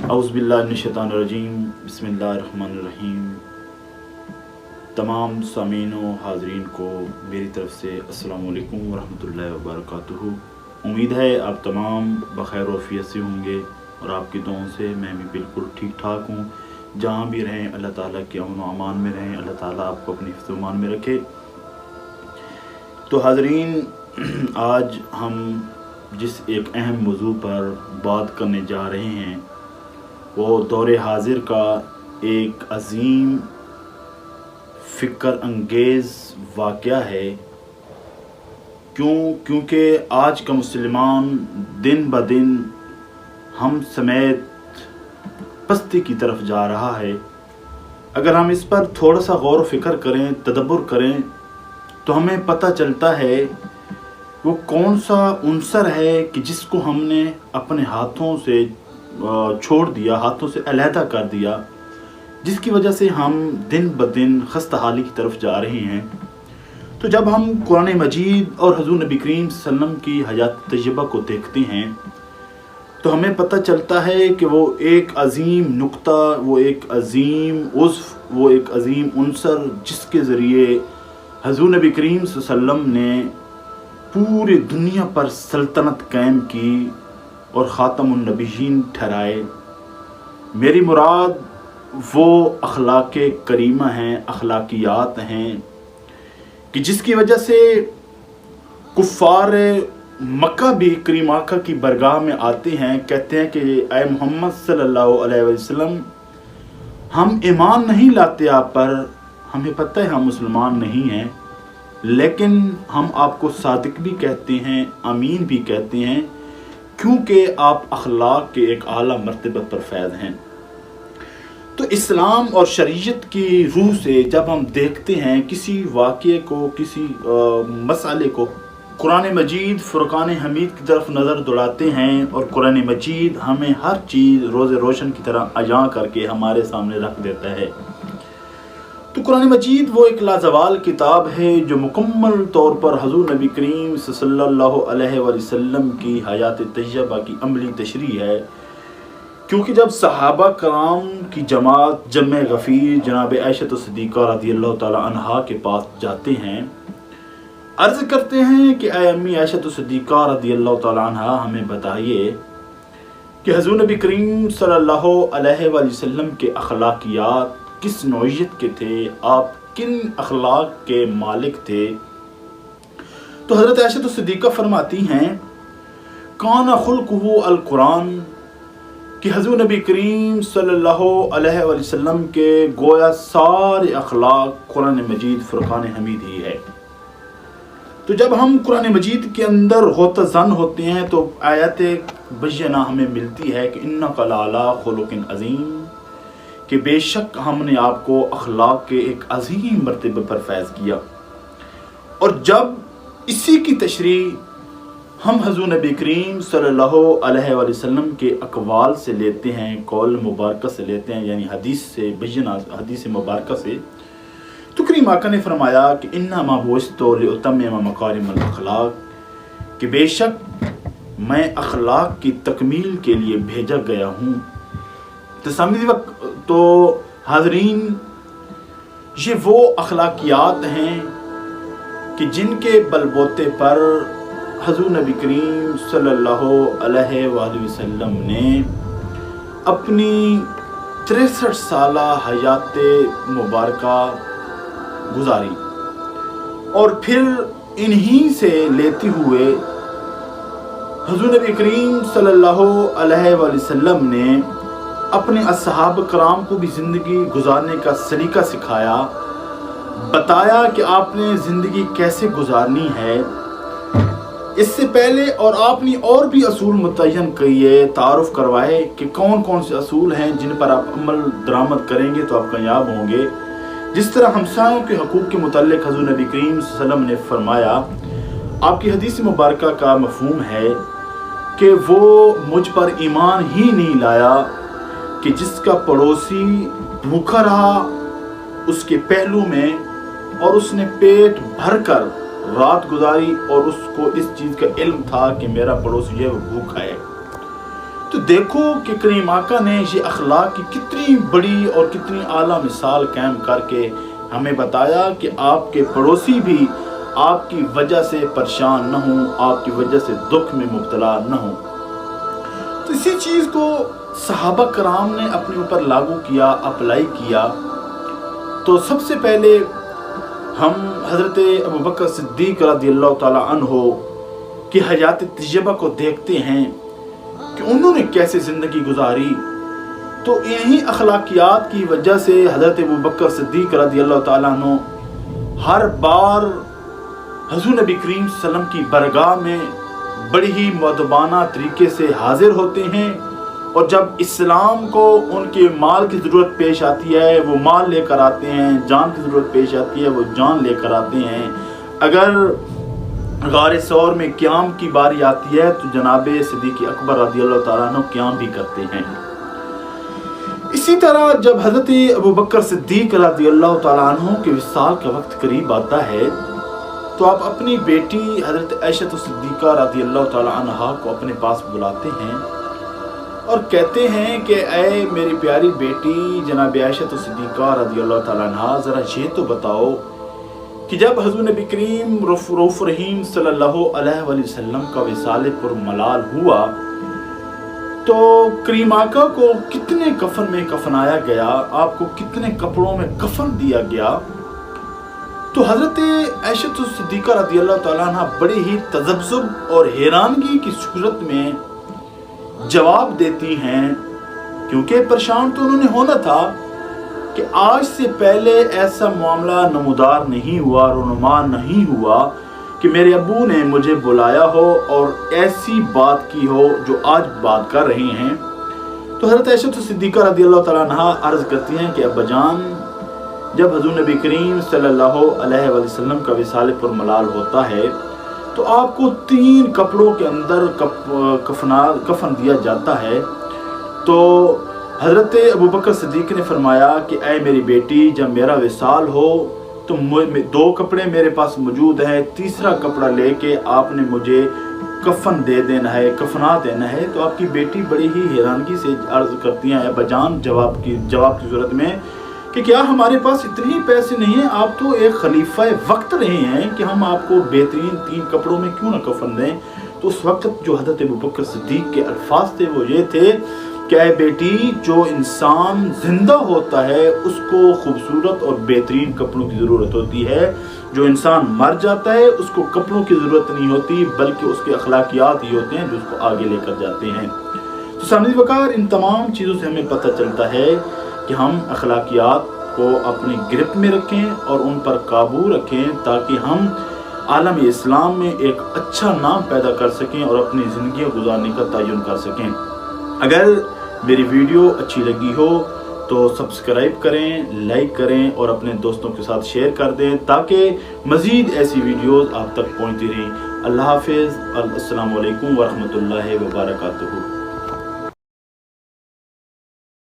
औज़ुबिल्लाहिमिनश्शैतानिर्रजीम बिस्मिल्लाहिर्रहमानिर्रहीम। तमाम सामीन व हाज़रीन को मेरी तरफ़ से अस्सलामु अलैकुम वरहमतुल्लाहि वबरकातुहू। उम्मीद है आप तमाम बख़ैर वफ़ियत से होंगे और आपकी दुआओं से मैं भी बिल्कुल ठीक ठाक हूँ। जहाँ भी रहें अल्लाह ताला के अमन व अमान में रहें, अल्लाह ताला आपको अपनी हिफ़्ज़ व अमान में रखे। तो हाज़रीन, आज हम जिस एक अहम मौजू पर बात करने जा रहे हैं वो दौरे हाजिर का एक अजीम फ़िक्र अंगेज़ वाक़या है। क्योंकि आज का मुसलमान दिन ब दिन हम समेत पस्ती की तरफ जा रहा है। अगर हम इस पर थोड़ा सा गौर व फ़िक्र करें, तदब्बुर करें, तो हमें पता चलता है वो कौन सा उन्सर है कि जिसको हमने अपने हाथों से छोड़ दिया, हाथों से अलहदा कर दिया, जिसकी वजह से हम दिन ब दिन खस्ताहाली की तरफ जा रहे हैं। तो जब हम कुरान मजीद और हुज़ूर नबी करीम सल्लल्लाहु अलैहि वसल्लम की हयात तय्यबा को देखते हैं तो हमें पता चलता है कि वो एक अजीम नुक्ता, वो एक अजीम उज़्व, वो एक अजीम उन्सर जिसके ज़रिए हुज़ूर नबी करीम सल्लल्लाहु अलैहि वसल्लम ने पूरी दुनिया पर सल्तनत कायम की और ख़ातमुन नबीयीन ठहराए। मेरी मुराद वो अखलाक़े करीमा हैं, अखलाकियात हैं कि जिसकी वजह से कुफ़ार मक्का भी करीम आका की बरगाह में आते हैं, कहते हैं कि ऐ मोहम्मद सल्लल्लाहु अलैहि वसल्लम, हम ईमान नहीं लाते आप पर, हमें पता है हम मुसलमान नहीं हैं, लेकिन हम आपको सादिक भी कहते हैं, अमीन भी कहते हैं, क्योंकि आप अखलाक के एक आला मर्तबे पर फैज़ हैं। तो इस्लाम और शरीयत की रूह से जब हम देखते हैं किसी वाक़ये को, किसी मसले को, कुरान मजीद फ़ुरक़ान हमीद की तरफ नज़र दौड़ाते हैं और कुरान मजीद हमें हर चीज़ रोज़े रोशन की तरह अयां करके हमारे सामने रख देता है। तो कुरान मजीद वो एक लाजवाल किताब है जो मुकम्मल तौर पर हुज़ूर नबी करीम सल्लल्लाहु अलैहि वसल्लम की हयात तय्यबा की अमली तशरीह है। क्योंकि जब सहाबा कराम की जमात जम्मे गफ़ीर जनाब आयशा सिद्दीक़ा रज़ियल्लाहु ताला अन्हा के पास जाते हैं, अर्ज़ करते हैं कि ऐ अम्मी आयशा सिद्दीक़ा रज़ियल्लाहु ताला अन्हा, हमें बताइए कि हुज़ूर नबी करीम सल्लल्लाहु अलैहि वसल्लम के अखलाकियात किस नौइयत के थे, आप किन अखलाक के मालिक थे। तो हज़रत आयशा सिद्दीक़ा फरमाती हैं, काना खुल्क़ुहु अल कुरान, कि हुज़ूर नबी करीम सल्लल्लाहु अलैहि वसल्लम के गोया सारे अखलाक कुरान मजीद फ़ुरक़ान हमीद ही है। तो जब हम कुरान मजीद के अंदर होतज़न होते हैं तो आयत बय्यना हमें मिलती है कि इन्नका लअला खुलुक़िन अज़ीम, कि बेशक हमने आपको अखलाक के एक अजीम मर्तबे पर फैज़ किया। और जब इसी की तशरीह हम हुज़ूर नबी करीम सल्लल्लाहु अलैहि वसल्लम के अक़वाल से लेते हैं, कौल मुबारक से लेते हैं, यानी हदीस से बय्यना, हदीस मुबारक से, तो करीम आका ने फरमाया कि इन्नमा बुइस्तु लिउतम्मिम मकारिमल अखलाक, कि बेशक मैं अखलाक की तकमील के लिए भेजा गया हूँ। तो समझिए तो हाज़रीन, ये वो अखलाकियात हैं कि जिनके बलबोते पर हुज़ूर नबी करीम सल्लल्लाहु अलैहि वसल्लम ने अपनी 63 साला हयात मुबारका गुजारी। और फिर इन्हीं से लेते हुए हुज़ूर नबी करीम सल्लल्लाहु अलैहि वसल्लम ने अपने असहाब कराम को भी ज़िंदगी गुजारने का सलीका सिखाया, बताया कि आपने ज़िंदगी कैसे गुजारनी है। इससे पहले और आपने और भी असूल मुतय्यन किए, तारुफ करवाए कि कौन कौन से असूल हैं जिन पर आप अमल दरामद करेंगे तो आप कामयाब होंगे। जिस तरह हमसायों के हकूक़ के मुताल्लिक़ हुज़ूर नबी करीम सल्लल्लाहु अलैहि वसल्लम ने फरमाया, आपकी हदीस मुबारका का मफ़हूम है कि वो मुझ पर ईमान ही नहीं लाया कि जिसका पड़ोसी भूखा रहा उसके पहलू में और उसने पेट भरकर रात गुजारी और उसको इस चीज़ का इल्म था कि मेरा पड़ोसी है वो भूखा है। تو دیکھو کہ کریم آقا نے یہ اخلاق کی کتنی بڑی اور کتنی اعلیٰ مثال قائم کر کے ہمیں بتایا کہ آپ کے پڑوسی بھی آپ کی وجہ سے پریشان نہ ہوں، آپ کی وجہ سے دکھ میں مبتلا نہ ہوں۔ تو اسی چیز کو صحابہ کرام نے اپنے اوپر لاگو کیا، اپلائی کیا۔ تو سب سے پہلے ہم حضرت ابوبکر صدیق رضی اللہ تعالی عنہ کی حیات طیبہ کو دیکھتے ہیں کہ انہوں نے کیسے زندگی گزاری۔ تو یہی اخلاقیات کی وجہ سے حضرت ابوبکر صدیق رضی اللہ تعالیٰ عنہ ہر بار حضور نبی کریم صلی اللہ علیہ وسلم کی بارگاہ میں بڑی ہی مؤدبانہ طریقے سے حاضر ہوتے ہیں، اور جب اسلام کو ان کے مال کی ضرورت پیش آتی ہے وہ مال لے کر آتے ہیں، جان کی ضرورت پیش آتی ہے وہ جان لے کر آتے ہیں۔ اگر غار ثور میں قیام کی باری آتی ہے تو جناب صدیق اکبر رضی اللہ تعالیٰ عنہ قیام بھی کرتے ہیں۔ اسی طرح جب حضرت ابوبکر صدیق رضی اللہ تعالیٰ عنہ کے وصال کا وقت قریب آتا ہے تو آپ اپنی بیٹی حضرت عائشہ صدیقہ رضی اللہ تعالیٰ عنہ کو اپنے پاس بلاتے ہیں اور کہتے ہیں کہ اے میری پیاری بیٹی جناب عائشہ صدیقہ رضی اللہ تعالیٰ عنہ، ذرا یہ تو بتاؤ کہ جب حضور نبی کریم رؤوف رحیم صلی اللہ علیہ وآلہ وسلم کا وصال پر ملال ہوا تو کریم آقا کو کتنے کفن میں کفنایا گیا، آپ کو کتنے کپڑوں میں کفن دیا گیا؟ تو حضرت عائشہ صدیقہ رضی اللہ تعالیٰ عنہ بڑی ہی تذبذب اور حیرانگی کی صورت میں جواب دیتی ہیں، کیونکہ پریشان تو انہوں نے ہونا تھا کہ آج سے پہلے ایسا معاملہ نمودار نہیں ہوا، رونما نہیں ہوا کہ میرے ابو نے مجھے بلایا ہو اور ایسی بات کی ہو جو آج بات کر رہے ہیں۔ تو حضرت عائشہ صدیقہ رضی اللہ تعالیٰ عنہ عرض کرتی ہیں کہ ابا جان، جب حضور نبی کریم صلی اللہ علیہ وآلہ وسلم کا وصال پر ملال ہوتا ہے تو آپ کو 3 کپڑوں کے اندر کفن دیا جاتا ہے۔ تو حضرت ابوبکر صدیق نے فرمایا کہ اے میری بیٹی، جب میرا وصال ہو تو 2 کپڑے میرے پاس موجود ہیں، تیسرا کپڑا لے کے آپ نے مجھے کفن دے دینا ہے، کفنا دینا ہے۔ تو آپ کی بیٹی بڑی ہی حیرانگی سے عرض کرتی ہیں ابا جان جواب کی صورت میں کہ کیا ہمارے پاس اتنے پیسے نہیں ہیں؟ آپ تو ایک خلیفہ وقت رہے ہیں کہ ہم آپ کو بہترین 3 کپڑوں میں کیوں نہ کفن دیں؟ تو اس وقت جو حضرت ابوبکر صدیق کے الفاظ تھے وہ یہ تھے کہ اے بیٹی، جو انسان زندہ ہوتا ہے اس کو خوبصورت اور بہترین کپڑوں کی ضرورت ہوتی ہے، جو انسان مر جاتا ہے اس کو کپڑوں کی ضرورت نہیں ہوتی، بلکہ اس کے اخلاقیات ہی ہوتے ہیں جو اس کو آگے لے کر جاتے ہیں۔ تو سامعین وقار، ان تمام چیزوں سے ہمیں پتہ چلتا ہے کہ ہم اخلاقیات کو اپنی گرفت میں رکھیں اور ان پر قابو رکھیں تاکہ ہم عالم اسلام میں ایک اچھا نام پیدا کر سکیں اور اپنی زندگیاں گزارنے کا تعین کر سکیں۔ اگر میری ویڈیو اچھی لگی ہو تو سبسکرائب کریں، لائک کریں اور اپنے دوستوں کے ساتھ شیئر کر دیں تاکہ مزید ایسی ویڈیوز آپ تک پہنچتی رہیں۔ اللہ حافظ، السلام علیکم ورحمۃ اللہ وبرکاتہ۔